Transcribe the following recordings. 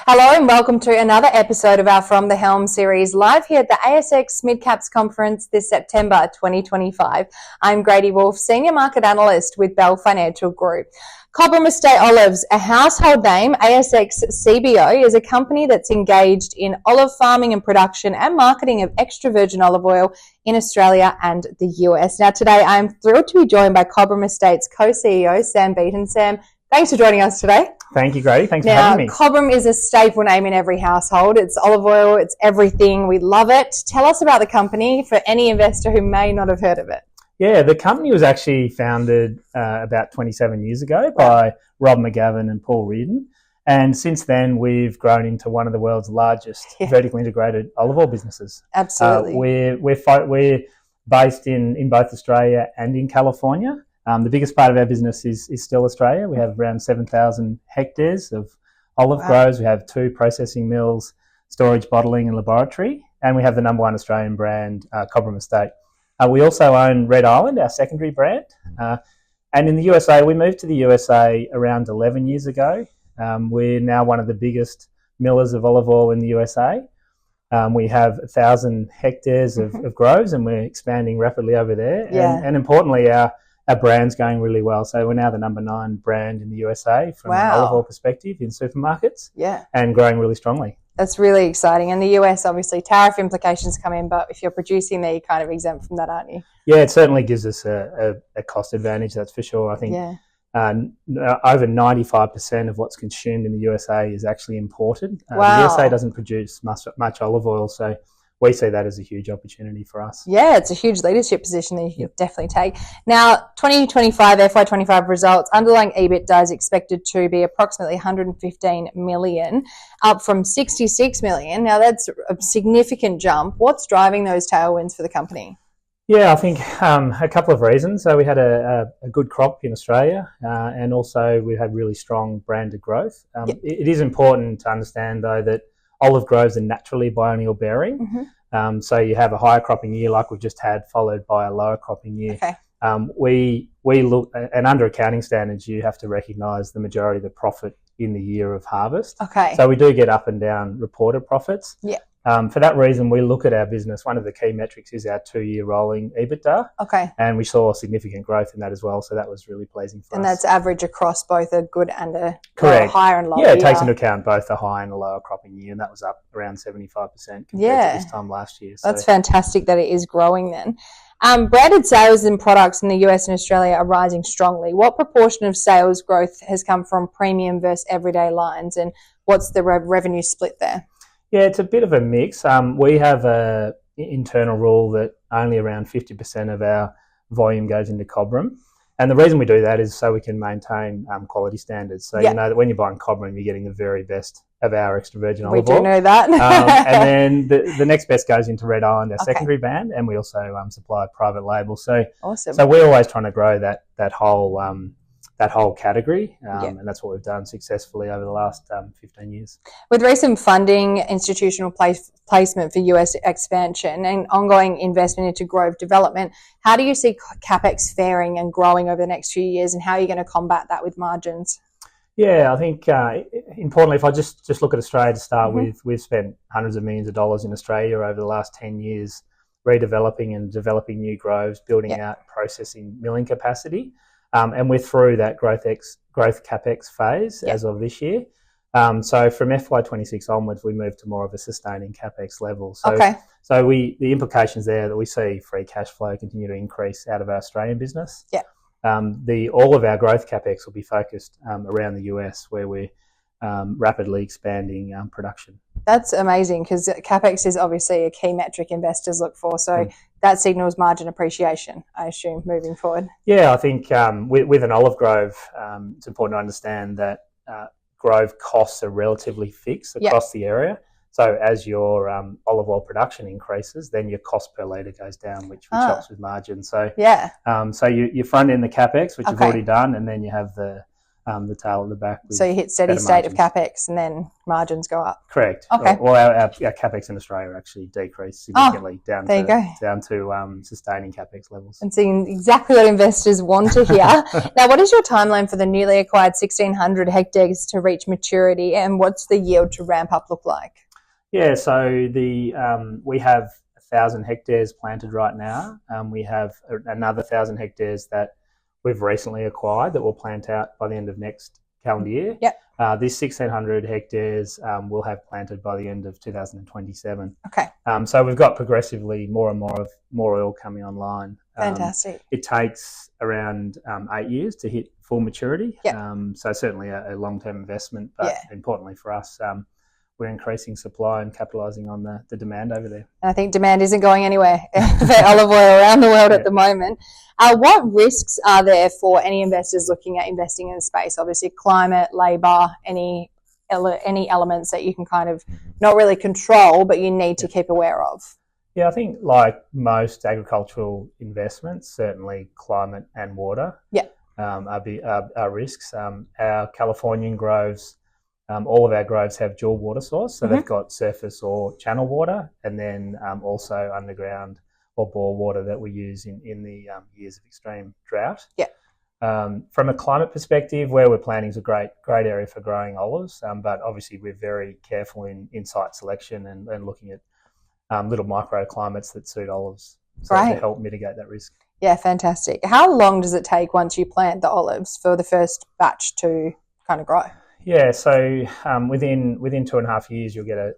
Hello and welcome to another episode of our From the Helm series, live here at the ASX Mid-Caps Conference this September 2025. I'm Grady Wulff, Senior Market Analyst with Bell Financial Group. Cobram Estate Olives, a household name, ASX CBO, is a company that's engaged in olive farming and production and marketing of extra virgin olive oil in Australia and the US. Now today I'm thrilled to be joined by Cobram Estate's co-CEO, Sam Beaton. Sam, thanks for joining us today. Thank you, Grady. Thanks for having me. Cobram is a staple name in every household. It's olive oil. It's everything. We love it. Tell us about the company for any investor who may not have heard of it. Yeah, the company was actually founded about 27 years ago by Rob McGavin and Paul Reardon. And since then, we've grown into one of the world's largest vertically integrated olive oil businesses. Absolutely. We're based in both Australia and in California. The biggest part of our business is still Australia. We have around 7,000 hectares of olive groves. We have 2 processing mills, storage, bottling and laboratory. And we have the number one Australian brand, Cobram Estate. We also own Red Island, our secondary brand. And in the USA, we moved to the USA around 11 years ago. We're now one of the biggest millers of olive oil in the USA. We have 1,000 hectares of groves and we're expanding rapidly over there. And importantly, our brand's going really well. So we're now the number 9 brand in the USA from an olive oil perspective in supermarkets and growing really strongly. That's really exciting. And the US, obviously, tariff implications come in, but if you're producing there, you're kind of exempt from that, aren't you? Yeah, it certainly gives us a cost advantage, that's for sure. I think over 95% of what's consumed in the USA is actually imported. The USA doesn't produce much olive oil, so we see that as a huge opportunity for us. Yeah, it's a huge leadership position that you can definitely take. Now, 2025, FY25 results, underlying EBITDA is expected to be approximately 115 million, up from 66 million. Now, that's a significant jump. What's driving those tailwinds for the company? Yeah, I think a couple of reasons. So we had a good crop in Australia and also we had really strong branded growth. It is important to understand, though, that olive groves are naturally biennial bearing. So you have a higher cropping year like we've just had, followed by a lower cropping year. We look, and under accounting standards, you have to recognise the majority of the profit in the year of harvest. So we do get up and down reported profits. For that reason, we look at our business. One of the key metrics is our 2-year rolling EBITDA. And we saw significant growth in that as well. So that was really pleasing for us. And that's average across both a good and a higher and lower year. Yeah, it takes into account both the high and the lower cropping year. And that was up around 75% compared to this time last year. So that's fantastic that it is growing then. Branded sales and products in the US and Australia are rising strongly. What proportion of sales growth has come from premium versus everyday lines? And what's the revenue split there? Yeah, it's a bit of a mix. We have an internal rule that only around 50% of our volume goes into Cobram. And the reason we do that is so we can maintain quality standards. So you know that when you're buying Cobram, you're getting the very best of our extra virgin olive oil. We do know that. And then the next best goes into Red Island, our secondary brand, and we also supply private label. So we're always trying to grow that whole category, and that's what we've done successfully over the last 15 years. With recent funding, institutional placement for US expansion and ongoing investment into grove development, how do you see CapEx faring and growing over the next few years, and how are you going to combat that with margins? Yeah, I think importantly, if I just look at Australia to start with, we've spent hundreds of millions of dollars in Australia over the last 10 years redeveloping and developing new groves, building out processing milling capacity. And we're through that growth CapEx phase as of this year. So from FY26 onwards, we move to more of a sustaining CapEx level. So the implications there that we see free cash flow continue to increase out of our Australian business. All of our growth CapEx will be focused around the US, where we're rapidly expanding production. That's amazing, because CapEx is obviously a key metric investors look for. So that signals margin appreciation, I assume, moving forward. Yeah, I think with an olive grove, it's important to understand that grove costs are relatively fixed across the area. So as your olive oil production increases, then your cost per litre goes down, which helps with margin. So so you front end the CapEx, which you've already done, and then you have the the tail at the back. So you hit steady state of CapEx and then margins go up. Correct. Okay. Well, our CapEx in Australia actually decreased significantly down to sustaining CapEx levels. And seeing exactly what investors want to hear. Now, what is your timeline for the newly acquired 1,600 hectares to reach maturity, and what's the yield to ramp up look like? Yeah, so we have 1,000 hectares planted right now. We have another 1,000 hectares that we've recently acquired that will plant out by the end of next calendar year. Yep. This 1,600 hectares we'll have planted by the end of 2027. Okay. So we've got progressively more and more oil coming online. Fantastic. It takes around 8 years to hit full maturity. Yep. So certainly a long-term investment, but importantly for us, we're increasing supply and capitalising on the demand over there. I think demand isn't going anywhere for olive oil around the world at the moment. What risks are there for any investors looking at investing in the space? Obviously, climate, labour, any elements that you can kind of not really control, but you need to keep aware of. Yeah, I think like most agricultural investments, certainly climate and water are risks. Our Californian groves, all of our groves have dual water source, so they've got surface or channel water, and then also underground or bore water that we use in the years of extreme drought. Yeah. From a climate perspective, where we're planting is a great area for growing olives, but obviously we're very careful in site selection and looking at little microclimates that suit olives to help mitigate that risk. Yeah, fantastic. How long does it take once you plant the olives for the first batch to kind of grow? Yeah, so within 2.5 years, you'll get a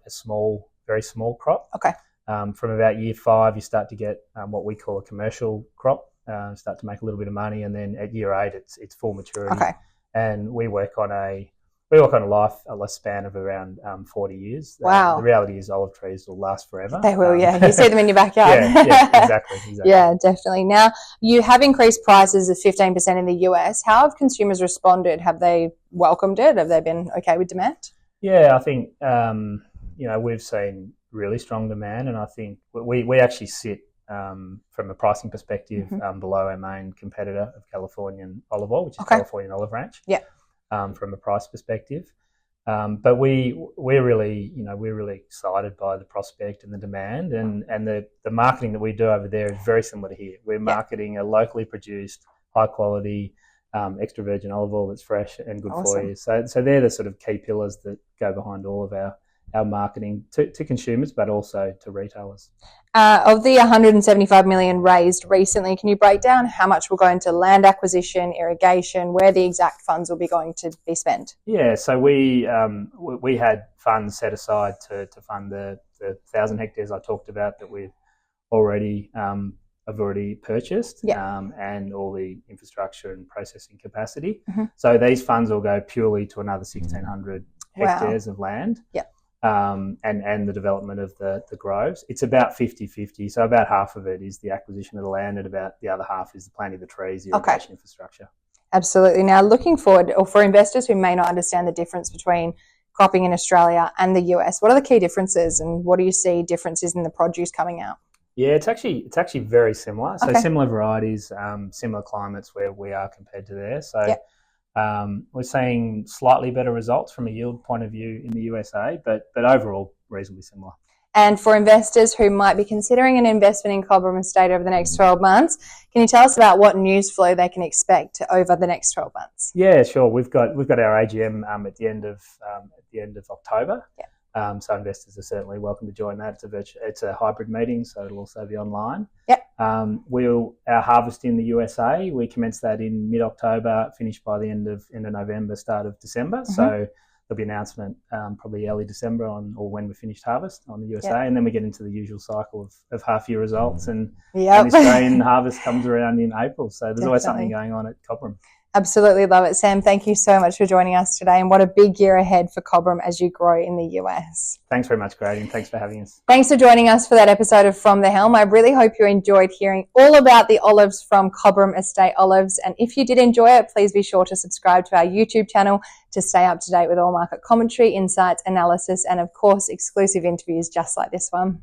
very small crop. Okay. From about year 5, you start to get what we call a commercial crop, start to make a little bit of money, and then at year 8, it's full maturity. Okay. And we work on a lifespan of around 40 years. Wow. The reality is olive trees will last forever. They will, yeah. You see them in your backyard. yeah, exactly. Yeah, definitely. Now, you have increased prices of 15% in the US. How have consumers responded? Have they welcomed it? Have they been okay with demand? Yeah, I think, we've seen really strong demand, and I think we actually sit from a pricing perspective below our main competitor of Californian olive oil, which is Californian Olive Ranch. Yeah. From a price perspective, but we're really excited by the prospect and the demand, and the marketing that we do over there is very similar to here. We're marketing a locally produced, high quality, extra virgin olive oil that's fresh and good for you. So they're the sort of key pillars that go behind all of our marketing to consumers, but also to retailers. Of the 175 million raised recently, can you break down how much will go into land acquisition, irrigation, where the exact funds will be going to be spent? Yeah, so we had funds set aside to fund the 1,000 hectares I talked about that we've already purchased, and all the infrastructure and processing capacity. So these funds will go purely to another 1,600 hectares of land. Yeah. And the development of the groves. It's about 50-50, so about half of it is the acquisition of the land, and about the other half is the planting of the trees, the irrigation infrastructure. Absolutely. Now, looking forward, or for investors who may not understand the difference between cropping in Australia and the US, what are the key differences, and what do you see differences in the produce coming out? Yeah, it's actually very similar. So similar varieties, similar climates where we are compared to there. So. We're seeing slightly better results from a yield point of view in the USA, but overall reasonably similar. And for investors who might be considering an investment in Cobram Estate over the next 12 months, can you tell us about what news flow they can expect over the next 12 months? Yeah, sure. We've got our AGM at the end of October. Yeah. So investors are certainly welcome to join that. It's a hybrid meeting, so it'll also be online. Yep. Our harvest in the USA, we commence that in mid-October, finish by the end of November, start of December. So there'll be an announcement probably early December or when we finished harvest on the USA, and then we get into the usual cycle of half-year results, and the Australian harvest comes around in April. So there's always something going on at Cobram. Absolutely love it. Sam, thank you so much for joining us today, and what a big year ahead for Cobram as you grow in the US. Thanks very much, Grady, and thanks for having us. Thanks for joining us for that episode of From the Helm. I really hope you enjoyed hearing all about the olives from Cobram Estate Olives, and if you did enjoy it, please be sure to subscribe to our YouTube channel to stay up to date with all market commentary, insights, analysis, and of course, exclusive interviews just like this one.